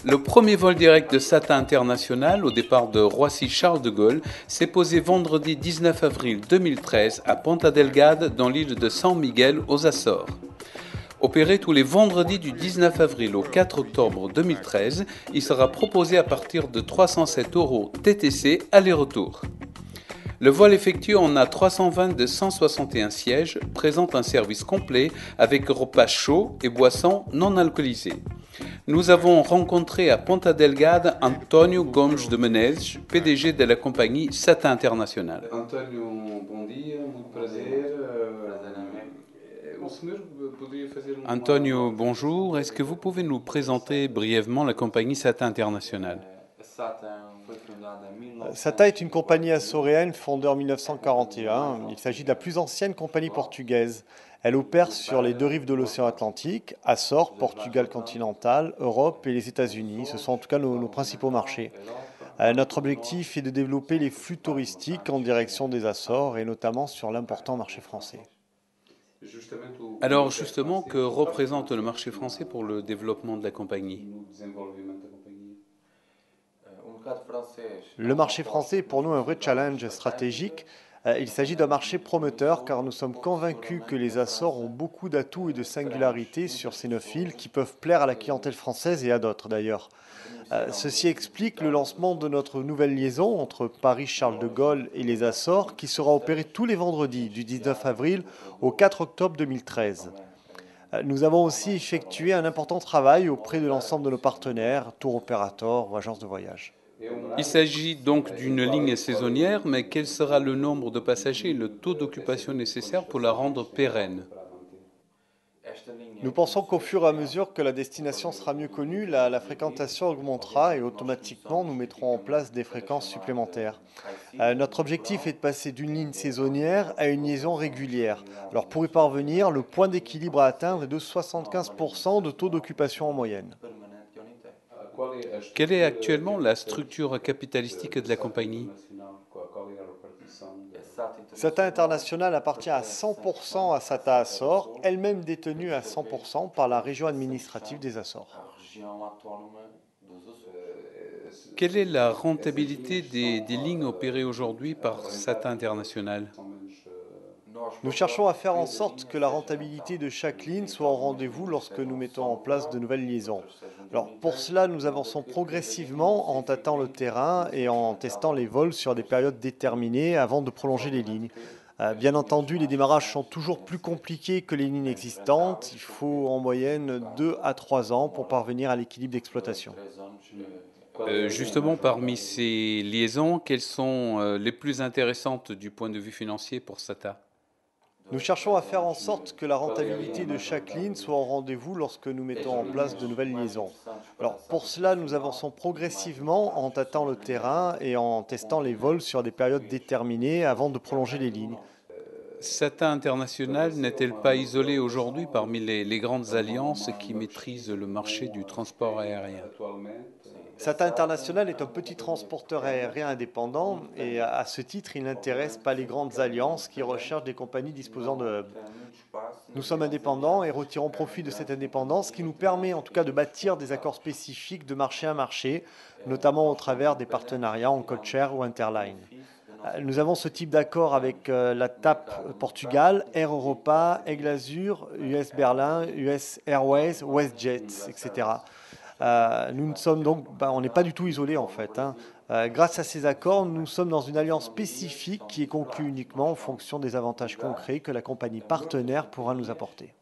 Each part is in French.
Le premier vol direct de SATA International au départ de Roissy-Charles de Gaulle s'est posé vendredi 19 avril 2013 à Ponta Delgada dans l'île de San Miguel aux Açores. Opéré tous les vendredis du 19 avril au 4 octobre 2013, il sera proposé à partir de 307 € TTC aller-retour. Le vol effectué en A320 de 161 sièges présente un service complet avec repas chauds et boissons non alcoolisées. Nous avons rencontré à Ponta Delgada António Gomes de Menezes, PDG de la compagnie SATA International. António, bom dia, muito prazer. Antonio, bonjour. Est-ce que vous pouvez nous présenter brièvement la compagnie SATA International? SATA est une compagnie açoréenne fondée en 1941. Il s'agit de la plus ancienne compagnie portugaise. Elle opère sur les deux rives de l'océan Atlantique, Açores, Portugal continental, Europe et les États-Unis. Ce sont en tout cas nos principaux marchés. Notre objectif est de développer les flux touristiques en direction des Açores et notamment sur l'important marché français. Alors justement, que représente le marché français pour le développement de la compagnie? Le marché français est pour nous un vrai challenge stratégique. Il s'agit d'un marché prometteur car nous sommes convaincus que les Açores ont beaucoup d'atouts et de singularités sur ces 9 îles qui peuvent plaire à la clientèle française et à d'autres d'ailleurs. Ceci explique le lancement de notre nouvelle liaison entre Paris-Charles de Gaulle et les Açores qui sera opérée tous les vendredis du 19 avril au 4 octobre 2013. Nous avons aussi effectué un important travail auprès de l'ensemble de nos partenaires, tour opérateurs ou agences de voyage. Il s'agit donc d'une ligne saisonnière, mais quel sera le nombre de passagers et le taux d'occupation nécessaire pour la rendre pérenne? Nous pensons qu'au fur et à mesure que la destination sera mieux connue, la fréquentation augmentera et automatiquement nous mettrons en place des fréquences supplémentaires. Notre objectif est de passer d'une ligne saisonnière à une liaison régulière. Alors pour y parvenir, le point d'équilibre à atteindre est de 75% de taux d'occupation en moyenne. Quelle est actuellement la structure capitalistique de la compagnie? SATA International appartient à 100% à SATA Açores, elle-même détenue à 100% par la région administrative des Açores. Quelle est la rentabilité des lignes opérées aujourd'hui par SATA International? Nous cherchons à faire en sorte que la rentabilité de chaque ligne soit au rendez-vous lorsque nous mettons en place de nouvelles liaisons. Alors pour cela, nous avançons progressivement en tâtant le terrain et en testant les vols sur des périodes déterminées avant de prolonger les lignes. Bien entendu, les démarrages sont toujours plus compliqués que les lignes existantes. Il faut en moyenne 2 à 3 ans pour parvenir à l'équilibre d'exploitation. Justement, parmi ces liaisons, quelles sont les plus intéressantes du point de vue financier pour SATA? Nous cherchons à faire en sorte que la rentabilité de chaque ligne soit au rendez-vous lorsque nous mettons en place de nouvelles liaisons. Alors pour cela, nous avançons progressivement en tâtant le terrain et en testant les vols sur des périodes déterminées avant de prolonger les lignes. SATA International n'est-elle pas isolée aujourd'hui parmi les grandes alliances qui maîtrisent le marché du transport aérien? SATA International est un petit transporteur aérien indépendant et à ce titre, il n'intéresse pas les grandes alliances qui recherchent des compagnies disposant de hubs. Nous sommes indépendants et retirons profit de cette indépendance qui nous permet en tout cas de bâtir des accords spécifiques de marché à marché, notamment au travers des partenariats en codeshare ou interline. Nous avons ce type d'accord avec la TAP Portugal, Air Europa, Aigle Azur, US Berlin, US Airways, WestJet, etc. Nous ne sommes donc, on n'est pas du tout isolés en fait. Grâce à ces accords, nous sommes dans une alliance spécifique qui est conclue uniquement en fonction des avantages concrets que la compagnie partenaire pourra nous apporter.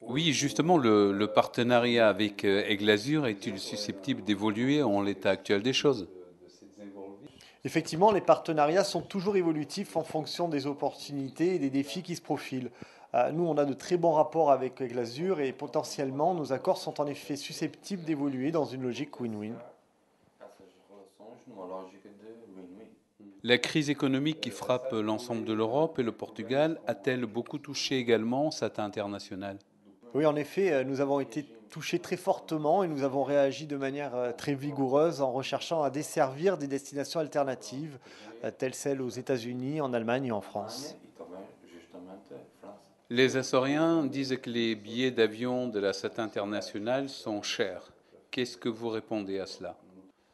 Oui, justement, le partenariat avec Aigle Azur est-il susceptible d'évoluer en l'état actuel des choses? Effectivement, les partenariats sont toujours évolutifs en fonction des opportunités et des défis qui se profilent. Nous, on a de très bons rapports avec Aigle Azur et potentiellement, nos accords sont en effet susceptibles d'évoluer dans une logique win-win. La crise économique qui frappe l'ensemble de l'Europe et le Portugal a-t-elle beaucoup touché également SATA International? Oui, en effet, nous avons été touchés très fortement et nous avons réagi de manière très vigoureuse en recherchant à desservir des destinations alternatives, telles celles aux États-Unis, en Allemagne et en France. Les Açoriens disent que les billets d'avion de la SATA International sont chers. Qu'est-ce que vous répondez à cela?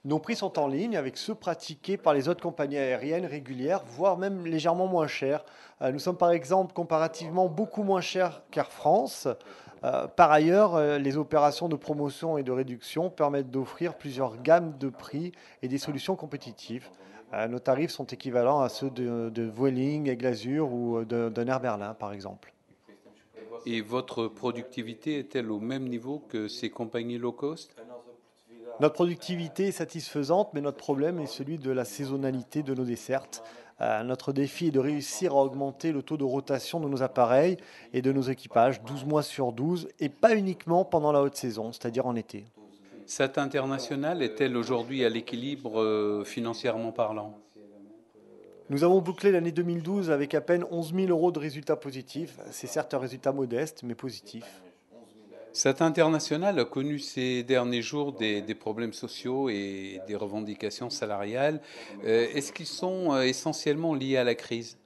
Nos prix sont en ligne avec ceux pratiqués par les autres compagnies aériennes régulières, voire même légèrement moins chers. Nous sommes par exemple comparativement beaucoup moins chers qu'Air France. Par ailleurs, les opérations de promotion et de réduction permettent d'offrir plusieurs gammes de prix et des solutions compétitives. Nos tarifs sont équivalents à ceux de Vueling, Aigle Azur ou d'un Air Berlin par exemple. Et votre productivité est-elle au même niveau que ces compagnies low cost? Notre productivité est satisfaisante, mais notre problème est celui de la saisonnalité de nos dessertes. Notre défi est de réussir à augmenter le taux de rotation de nos appareils et de nos équipages 12 mois sur 12, et pas uniquement pendant la haute saison, c'est-à-dire en été. SAT International est-elle aujourd'hui à l'équilibre financièrement parlant? Nous avons bouclé l'année 2012 avec à peine 11 000 euros de résultats positifs. C'est certes un résultat modeste, mais positif. SAT International a connu ces derniers jours des problèmes sociaux et des revendications salariales. Est-ce qu'ils sont essentiellement liés à la crise?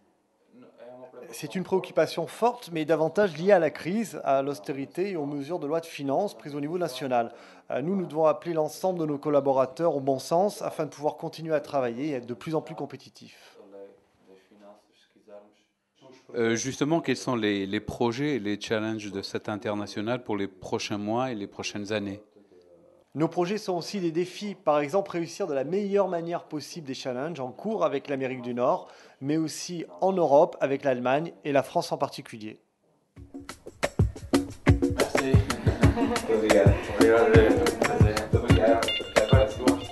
C'est une préoccupation forte, mais davantage liée à la crise, à l'austérité et aux mesures de loi de finances prises au niveau national. Nous devons appeler l'ensemble de nos collaborateurs au bon sens afin de pouvoir continuer à travailler et être de plus en plus compétitifs. Justement, quels sont les projets et les challenges de SAT International pour les prochains mois et les prochaines années? Nos projets sont aussi des défis, par exemple réussir de la meilleure manière possible des challenges en cours avec l'Amérique du Nord, mais aussi en Europe avec l'Allemagne et la France en particulier. Merci. Obrigado. Obrigado. Muito obrigado. Até a próxima.